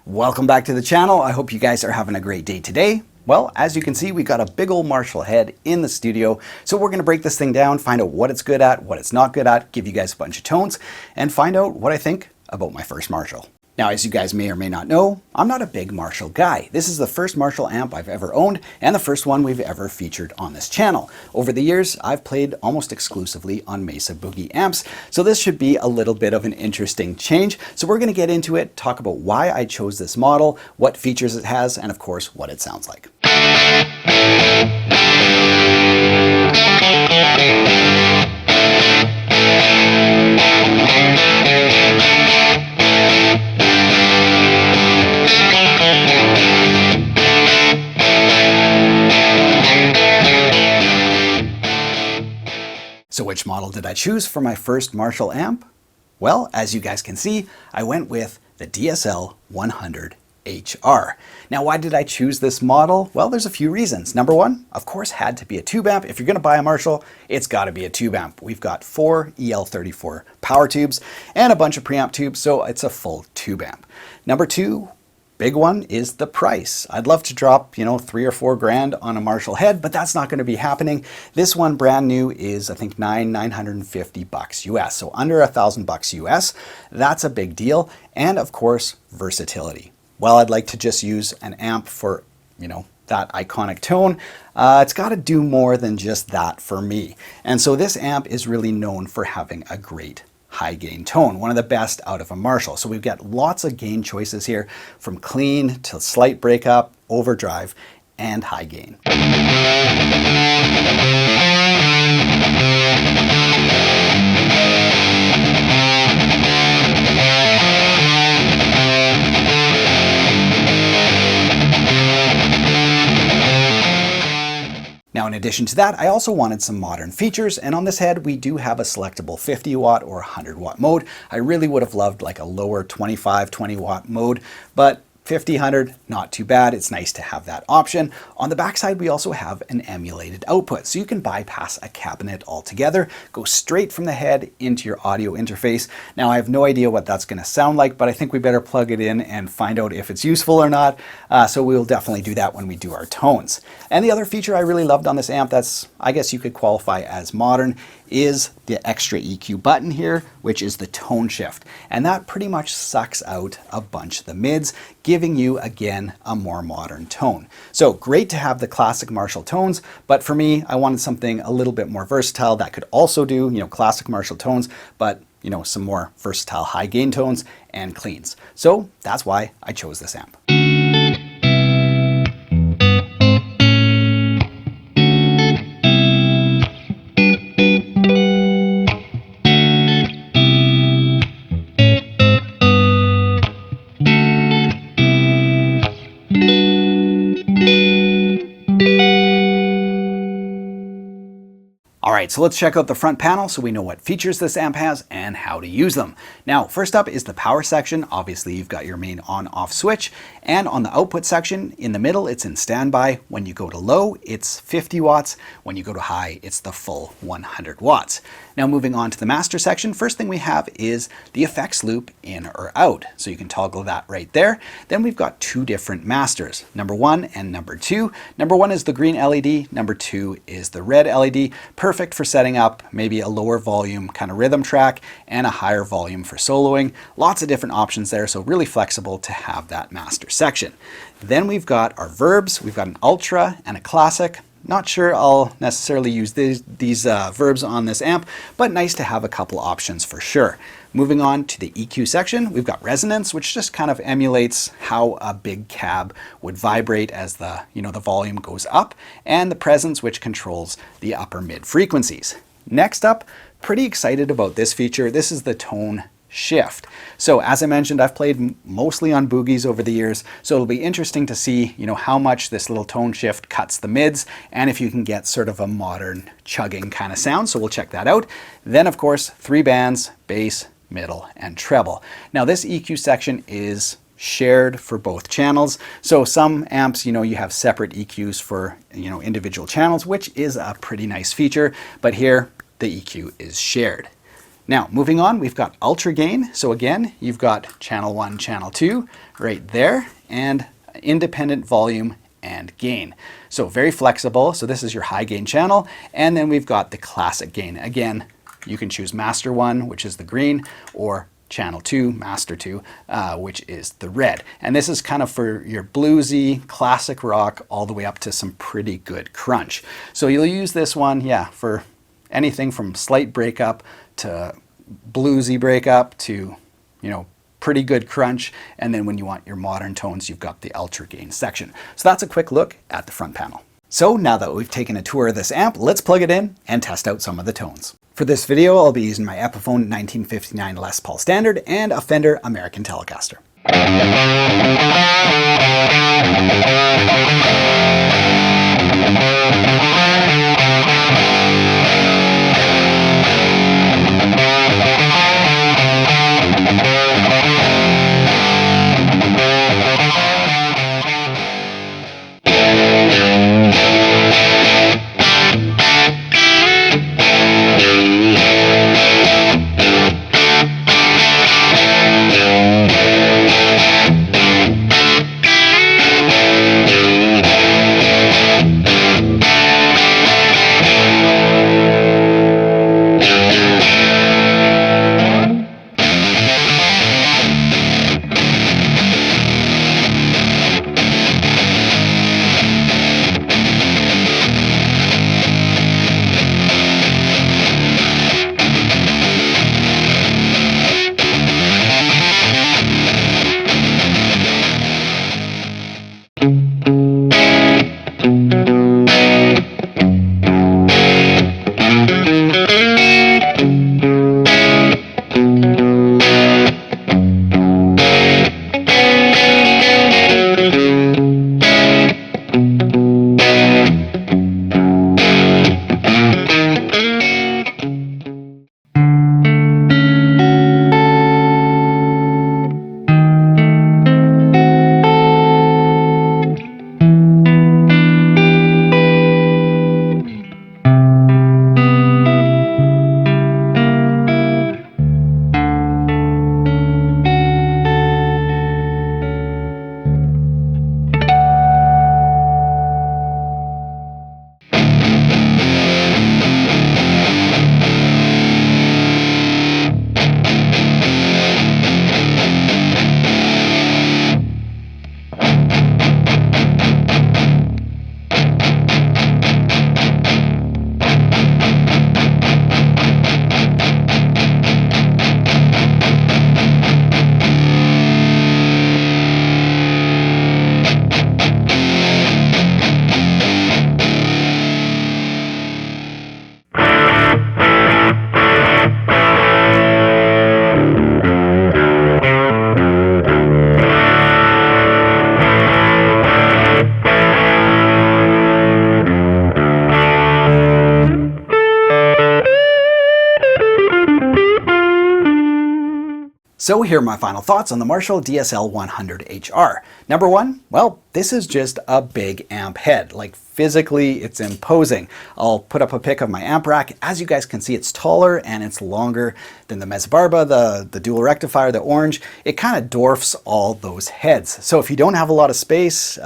Welcome back to the channel. I hope you guys are having a great day today. Well, as you can see, we got a big old Marshall head in the studio. So we're gonna break this thing down, find out what it's good at, what it's not good at, give you guys a bunch of tones, and find out what I think about my first Marshall. Now, as you guys may or may not know, I'm not a big Marshall guy. This is the first Marshall amp I've ever owned and the first one we've ever featured on this channel. Over the years, I've played almost exclusively on Mesa Boogie amps, so this should be a little bit of an interesting change. So we're gonna get into it, talk about why I chose this model, what features it has, and of course, what it sounds like. So which model did I choose for my first Marshall amp? Well, as you guys can see, I went with the DSL 100 HR. Now, why did I choose this model? Well, there's a few reasons. Number one, of course, had to be a tube amp. If you're gonna buy a Marshall, it's gotta be a tube amp. We've got 4 EL34 power tubes and a bunch of preamp tubes, so it's a full tube amp. Number two, big one is the price. I'd love to drop, 3 or 4 grand on a Marshall head, but that's not going to be happening. This one brand new is, I think, $950 US. So under $1,000 US. That's a big deal. And of course, versatility. Well, I'd like to just use an amp for, that iconic tone. It's got to do more than just that for me. And so this amp is really known for having a great high gain tone, one of the best out of a Marshall. So we've got lots of gain choices here, from clean to slight breakup, overdrive, and high gain. Now, in addition to that, I also wanted some modern features, and on this head, we do have a selectable 50 watt or 100 watt mode. I really would have loved like a lower 25, 20 watt mode, but 50, 100, not too bad. It's nice to have that option. On the backside, we also have an emulated output, so you can bypass a cabinet altogether, go straight from the head into your audio interface. Now, I have no idea what that's gonna sound like, but I think we better plug it in and find out if it's useful or not. So we'll definitely do that when we do our tones. And the other feature I really loved on this amp that's, I guess you could qualify as modern, is the extra EQ button here, which is the tone shift. And that pretty much sucks out a bunch of the mids, giving you, again, a more modern tone. So great to have the classic Marshall tones, but for me, I wanted something a little bit more versatile that could also do, classic Marshall tones, but some more versatile high gain tones and cleans. So that's why I chose this amp. All right, so let's check out the front panel so we know what features this amp has and how to use them. Now, first up is the power section. Obviously, you've got your main on-off switch. And on the output section, in the middle, it's in standby. When you go to low, it's 50 watts. When you go to high, it's the full 100 watts. Now, moving on to the master section, first thing we have is the effects loop in or out. So you can toggle that right there. Then we've got 2 different masters, number 1 and number 2. Number 1 is the green LED. Number 2 is the red LED. Perfect for setting up maybe a lower volume kind of rhythm track and a higher volume for soloing. Lots of different options there, so really flexible to have that master section. Then we've got our verbs. We've got an ultra and a classic. Not sure I'll necessarily use these verbs on this amp, but nice to have a couple options for sure. Moving on to the EQ section, we've got resonance, which just kind of emulates how a big cab would vibrate as the volume goes up, and the presence, which controls the upper mid frequencies. Next up, pretty excited about this feature. This is the tone shift. So as I mentioned, I've played mostly on boogies over the years, so it'll be interesting to see, how much this little tone shift cuts the mids, and if you can get sort of a modern chugging kind of sound. So we'll check that out. Then of course, 3 bands, bass, middle, and treble. Now this EQ section is shared for both channels. So some amps, you have separate EQs for, individual channels, which is a pretty nice feature, but here the EQ is shared. Now, moving on, we've got ultra gain. So again, you've got channel 1, channel 2 right there, and independent volume and gain. So very flexible. So this is your high gain channel. And then we've got the classic gain. Again, you can choose master 1, which is the green, or channel 2, master 2, which is the red. And this is kind of for your bluesy, classic rock, all the way up to some pretty good crunch. So you'll use this one, yeah, for anything from slight breakup to bluesy breakup to, you know, pretty good crunch. And then when you want your modern tones, you've got the ultra gain section. So that's a quick look at the front panel. So now that we've taken a tour of this amp, let's plug it in and test out some of the tones. For this video, I'll be using my Epiphone 1959 Les Paul Standard and a Fender American Telecaster. So here are my final thoughts on the Marshall DSL 100HR. Number one, well, this is just a big amp head. Like physically, it's imposing. I'll put up a pic of my amp rack. As you guys can see, it's taller and it's longer than the Mezza Barba, the dual rectifier, the orange. It kind of dwarfs all those heads. So if you don't have a lot of space,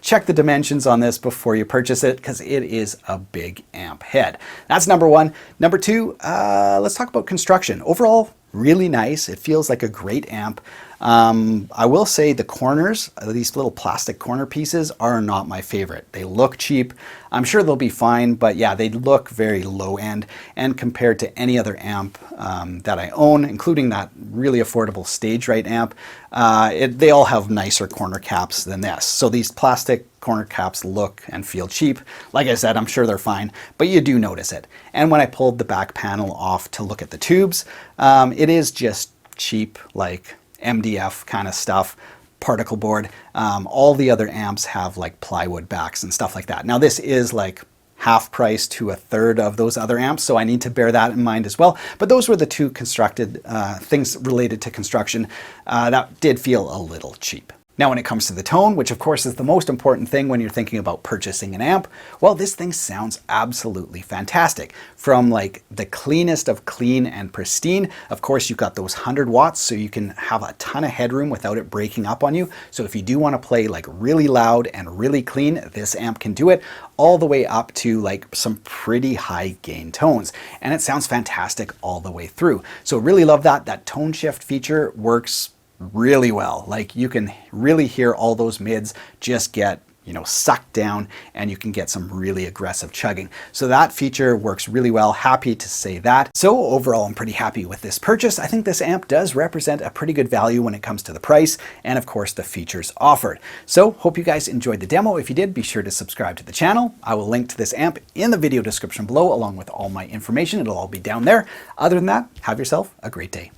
check the dimensions on this before you purchase it, because it is a big amp head. That's number one. Number two, let's talk about construction. Overall, really nice. It feels like a great amp. I will say the corners, these little plastic corner pieces, are not my favorite. They look cheap. I'm sure they'll be fine, but yeah, they look very low end. And compared to any other amp that I own, including that really affordable Stage-Right amp, they all have nicer corner caps than this. So these plastic corner caps look and feel cheap. Like I said, I'm sure they're fine, but you do notice it. And when I pulled the back panel off to look at the tubes, it is just cheap, like MDF kind of stuff, particle board. All the other amps have like plywood backs and stuff like that. Now this is like half price to a third of those other amps, so I need to bear that in mind as well. But those were the two constructed things related to construction that did feel a little cheap. Now, when it comes to the tone, which of course is the most important thing when you're thinking about purchasing an amp, well, this thing sounds absolutely fantastic. From like the cleanest of clean and pristine. Of course, you've got those 100 watts, so you can have a ton of headroom without it breaking up on you. So if you do want to play like really loud and really clean, this amp can do it, all the way up to like some pretty high gain tones. And it sounds fantastic all the way through. So really love that. That tone shift feature works really well. Like you can really hear all those mids just get, you know, sucked down, and you can get some really aggressive chugging. So that feature works really well. Happy to say that. So overall, I'm pretty happy with this purchase. I think this amp does represent a pretty good value when it comes to the price and of course the features offered. So hope you guys enjoyed the demo. If you did, be sure to subscribe to the channel. I will link to this amp in the video description below along with all my information. It'll all be down there. Other than that, have yourself a great day.